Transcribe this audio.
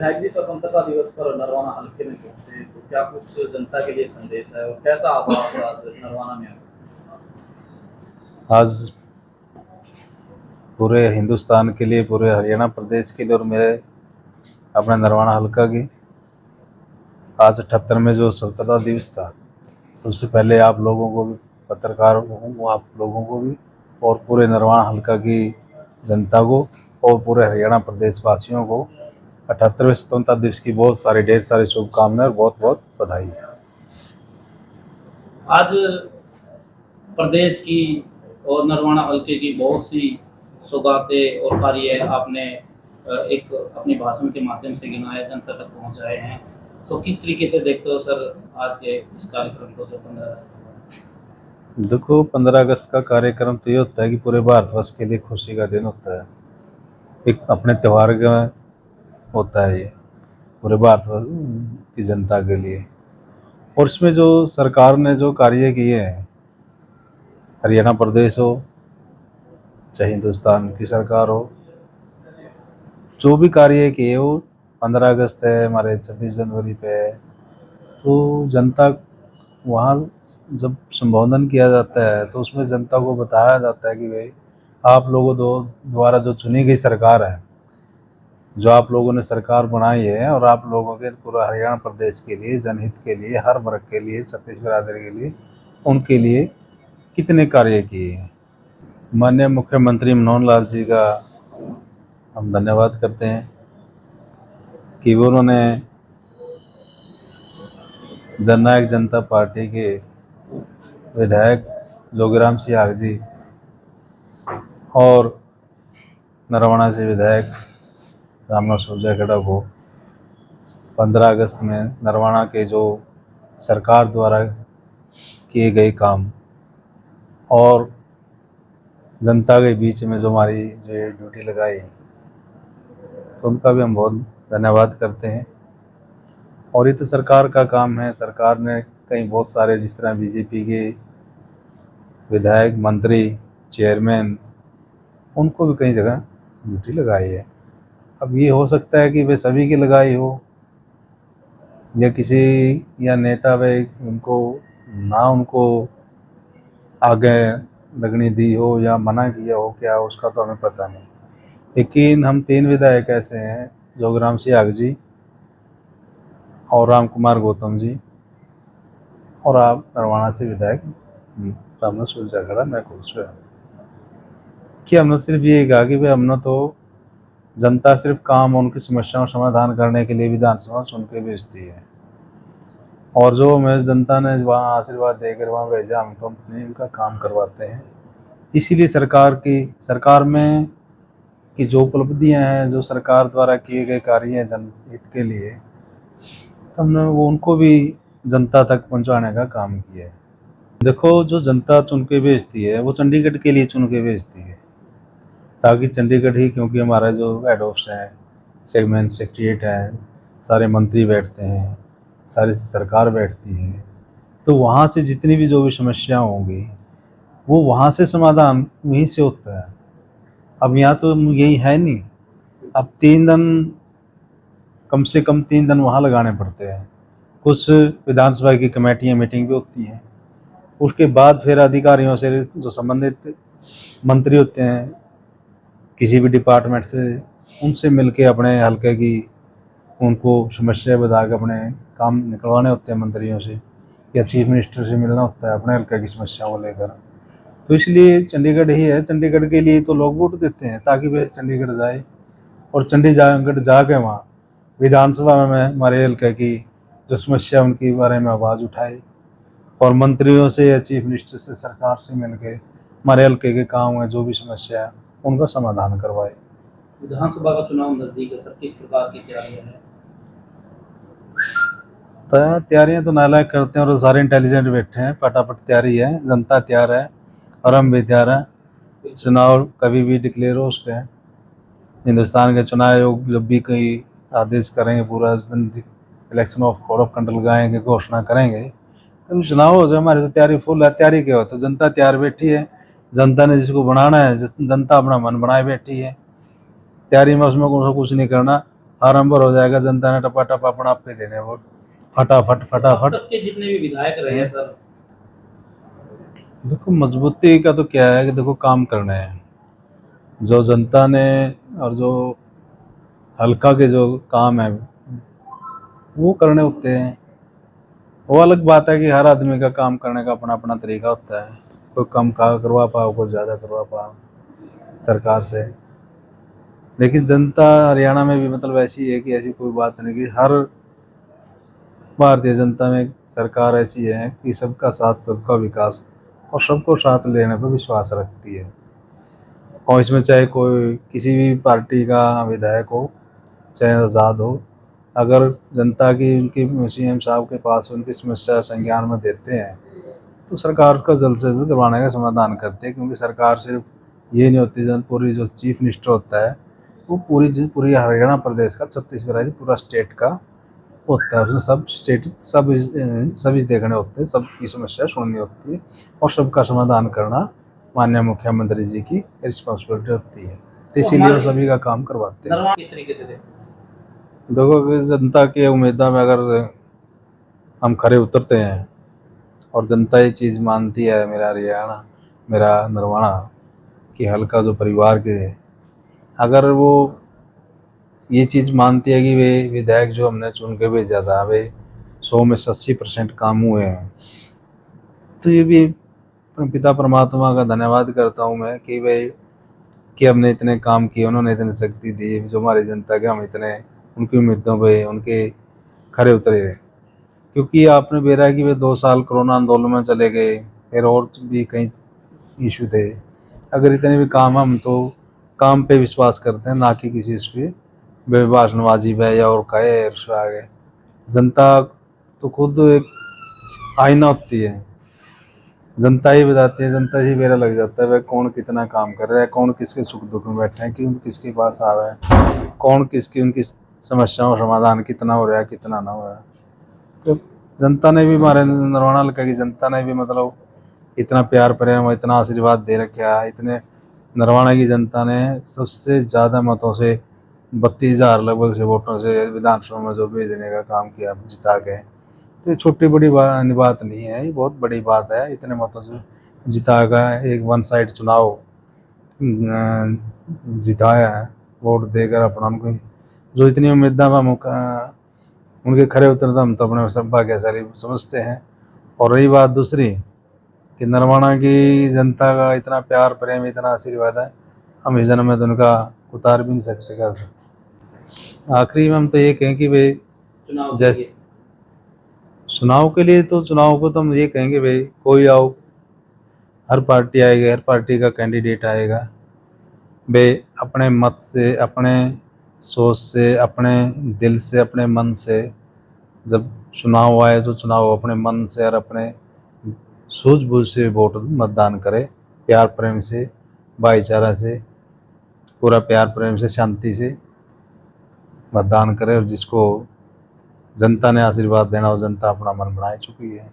जी स्वतंत्रता दिवस पर नरवाना हल्के में पहुंचे तो क्या कुछ जनता के लिए संदेश है और कैसा आभास आज नरवाना में आज पूरे हिंदुस्तान के लिए, पूरे हरियाणा प्रदेश के लिए और मेरे अपने नरवाना हल्का की आज 78 में जो स्वतंत्रता दिवस था, सबसे पहले आप लोगों को भी, पत्रकारों को, आप लोगों को भी और पूरे नरवाना हल्का की जनता को और पूरे हरियाणा प्रदेश वासियों को 78वें स्वतंत्रता दिवस की बहुत सारी ढेर सारी शुभकामनाएं और बहुत बहुत बधाई है। आज प्रदेश की और नरवाना हल्के की बहुत सी सौगातें और कार्य आपने एक अपने भाषण के माध्यम से गिनाया, जनता तक पहुंचाए हैं। तो किस तरीके से देखते हो सर आज के इस कार्यक्रम को जो 15 अगस्त? देखो, 15 अगस्त का कार्यक्रम तो ये होता है कि पूरे भारतवर्ष के लिए खुशी का दिन होता है, एक अपने त्यौहार का होता है ये पूरे भारतवर्ष की जनता के लिए। और इसमें जो सरकार ने जो कार्य किए हैं, हरियाणा प्रदेश हो चाहे हिंदुस्तान की सरकार हो, जो भी कार्य किए हो, 15 अगस्त है, हमारे 26 जनवरी पे है, तो जनता वहाँ जब संबोधन किया जाता है तो उसमें जनता को बताया जाता है कि भाई आप लोगों द्वारा जो चुनी गई सरकार है, जो आप लोगों ने सरकार बनाई है, और आप लोगों के पूरा हरियाणा प्रदेश के लिए, जनहित के लिए, हर वर्ग के लिए, छत्तीस बिरादरी के लिए, उनके लिए कितने कार्य किए हैं। माननीय मुख्यमंत्री मनोहर लाल जी का हम धन्यवाद करते हैं कि उन्होंने जननायक जनता पार्टी के विधायक जोगीराम सिंह जी और नरवाना से विधायक रामनाथ सूरजगढ़ को 15 अगस्त में नरवाना के जो सरकार द्वारा किए गए काम और जनता के बीच में जो हमारी जो ये ड्यूटी लगाई, तो उनका भी हम बहुत धन्यवाद करते हैं। और ये तो सरकार का काम है, सरकार ने कई बहुत सारे, जिस तरह बीजेपी के विधायक, मंत्री, चेयरमैन, उनको भी कई जगह ड्यूटी लगाई है। अब ये हो सकता है कि वे सभी की लगाई हो या किसी या नेता वे उनको आगे लगनी दी हो या मना किया हो, क्या उसका तो हमें पता नहीं। लेकिन हम 3 विधायक ऐसे हैं, जोगीराम सिंह जी और राम कुमार गौतम जी और आप नरवाना से विधायक रामनाथ सूरजगढ़, मैं खुश हुआ कि हमने सिर्फ ये कहा कि भाई हमने तो जनता सिर्फ काम, उनकी समस्याओं का समाधान करने के लिए विधानसभा चुन के भेजती है, और जो हमें जनता ने वहाँ आशीर्वाद देकर वहाँ भेजा, हम तो अपने उनका काम करवाते हैं। इसीलिए सरकार में की जो उपलब्धियाँ हैं, जो सरकार द्वारा किए गए कार्य हैं जनहित के लिए, तो हमने वो उनको भी जनता तक पहुँचाने का काम किया है। देखो, जो जनता चुन के भेजती है वो चंडीगढ़ के लिए चुन के भेजती है, ताकि चंडीगढ़ ही, क्योंकि हमारा जो हेड ऑफिस है, सेगमेंट सेक्रेटरीट है, सारे मंत्री बैठते हैं, सारी सरकार बैठती है, तो वहाँ से जितनी भी जो भी समस्या होंगी वो वहाँ से समाधान वहीं से होता है। अब यहाँ तो यही है नहीं, अब 3 दिन, कम से कम 3 दिन वहाँ लगाने पड़ते हैं। कुछ विधानसभा की कमेटियाँ मीटिंग भी होती हैं, उसके बाद फिर अधिकारियों से जो संबंधित मंत्री होते हैं किसी भी डिपार्टमेंट से, उनसे मिलके अपने हल्के की उनको समस्या बता के अपने काम निकलवाने होते हैं मंत्रियों से, या चीफ मिनिस्टर से मिलना होता है अपने हल्के की समस्याओं को लेकर। तो इसलिए चंडीगढ़ ही है, चंडीगढ़ के लिए तो लोग वोट देते हैं ताकि वे चंडीगढ़ जाए और चंडीगढ़ जाके वहाँ विधानसभा में हमारे हल्के की जो समस्या उनके बारे में आवाज़ उठाए, और मंत्रियों से या चीफ मिनिस्टर से, सरकार से मिलके हमारे हल्के के काम में जो भी समस्या है उनका समाधान करवाए। विधानसभा का चुनाव नजदीक है सर, किस प्रकार की तैयारियां हैं? तैयारियां तो नालायक करते हैं और सारे इंटेलिजेंट बैठे हैं, फटाफट तैयारी है, जनता तैयार है और हम भी तैयार हैं। चुनाव कभी भी डिक्लेयर हो उसके, हिंदुस्तान के चुनाव आयोग जब भी कोई आदेश करेंगे, पूरा election of code of conduct लगाएंगे, घोषणा करेंगे, तभी चुनाव हो जाए। हमारी तो तैयारी फुल है। तैयारी क्या हो, तो जनता तैयार बैठी है, जनता ने जिसको बनाना है, जनता अपना मन बनाए बैठी है। तैयारी में उसमें कुछ नहीं करना, फार्म भर हो जाएगा, जनता ने टपा अपना आप पे देने वोट, फटाफट अब फटाफट। तक के जितने भी विधायक रहे हैं सर, देखो मजबूती का तो क्या है कि देखो काम करने हैं, जो जनता ने और जो हल्का के जो काम है वो करने होते हैं। वो अलग बात है कि हर आदमी का काम करने का अपना अपना तरीका होता है, कोई कम का करवा पाओ, कोई ज़्यादा करवा पाओ सरकार से। लेकिन जनता हरियाणा में भी मतलब ऐसी है कि ऐसी कोई बात नहीं कि हर भारतीय जनता में सरकार ऐसी है कि सबका साथ सबका विकास और सबको साथ लेने पर विश्वास रखती है। और इसमें चाहे कोई किसी भी पार्टी का विधायक हो, चाहे आज़ाद हो, अगर जनता की उनकी सीएम साहब के पास उनकी समस्या संज्ञान में देते हैं तो सरकार उसका जल्द से जल्द करवाने का समाधान करते हैं। क्योंकि सरकार सिर्फ ये नहीं होती, पूरी जो चीफ मिनिस्टर होता है वो पूरी हरियाणा प्रदेश का, छत्तीसगढ़ राज्य पूरा स्टेट का होता है। उसमें सब स्टेट सभी देखने होते हैं, सबकी समस्या सुननी होती है और सबका समाधान करना माननीय मुख्यमंत्री जी की रिस्पॉन्सिबिलिटी होती है। तो इसीलिए वो सभी का काम करवाते हैं। नरवाना किस तरीके से थे? देखो कि जनता के उम्मीदों में अगर हम खरे उतरते हैं और जनता ये चीज़ मानती है, मेरा हरियाणा, मेरा नरवाना कि हल्का जो परिवार के है, अगर वो ये चीज़ मानती है कि वे विधायक जो हमने चुन के भेजा था वे 100 में 80% काम हुए हैं, तो ये भी पिता परमात्मा का धन्यवाद करता हूँ मैं कि वे कि हमने इतने काम किए, उन्होंने इतनी शक्ति दी जो हमारी जनता के, हम इतने उनकी उम्मीदों पे उनके खरे उतरे। क्योंकि आपने बेरा है कि वे 2 साल कोरोना आंदोलन में चले गए, फिर और भी कई इशू थे। अगर इतने भी काम, हम तो काम पे विश्वास करते हैं ना कि किसी उस पर बेभाषणबाजी पे या और कहे उसमें आगे। जनता तो खुद एक आईना होती है, जनता ही बताती है, जनता ही बेरा लग जाता है वह कौन कितना काम कर रहा है, कौन किसके सुख दुख में बैठे हैं, क्यों किसके पास आ रहा है, कौन किसकी उनकी समस्याओं का समाधान कितना हो रहा है कितना ना हो रहा है। तो जनता ने भी, हमारे नरवाना हल्का की जनता ने भी मतलब इतना प्यार प्रेम इतना आशीर्वाद दे रखा है। इतने नरवाना की जनता ने सबसे ज़्यादा मतों से 32,000 लगभग से वोटों से विधानसभा में जो भेजने का काम किया जिता के, तो ये छोटी बड़ी बात नहीं है, ये बहुत बड़ी बात है। इतने मतों से जिता का एक वन साइड चुनाव जिताया है, वोट देकर अपना उनको जो इतनी उम्मीदें हम उनके खरे उतरते हम तो अपने सब भाग्यशाली समझते हैं। और रही बात दूसरी कि नरवाना की जनता का इतना प्यार प्रेम इतना आशीर्वाद है, हम इस जन्म में तो उनका उतार भी नहीं सकते कर सकते। आखिरी में हम तो ये कहें कि भाई चुनाव के जैसे लिए? चुनाव के लिए तो चुनाव को तो हम ये कहेंगे भाई कोई आओ, हर पार्टी आएगी, हर पार्टी का कैंडिडेट आएगा, वे अपने मत से, अपने सोच से, अपने दिल से, अपने मन से जब चुनाव आए तो चुनाव अपने मन से और अपने सूझबूझ से वोट मतदान करे, प्यार प्रेम से, भाईचारा से, पूरा प्यार प्रेम से, शांति से मतदान करे। और जिसको जनता ने आशीर्वाद देना वो जनता अपना मन बनाए चुकी है।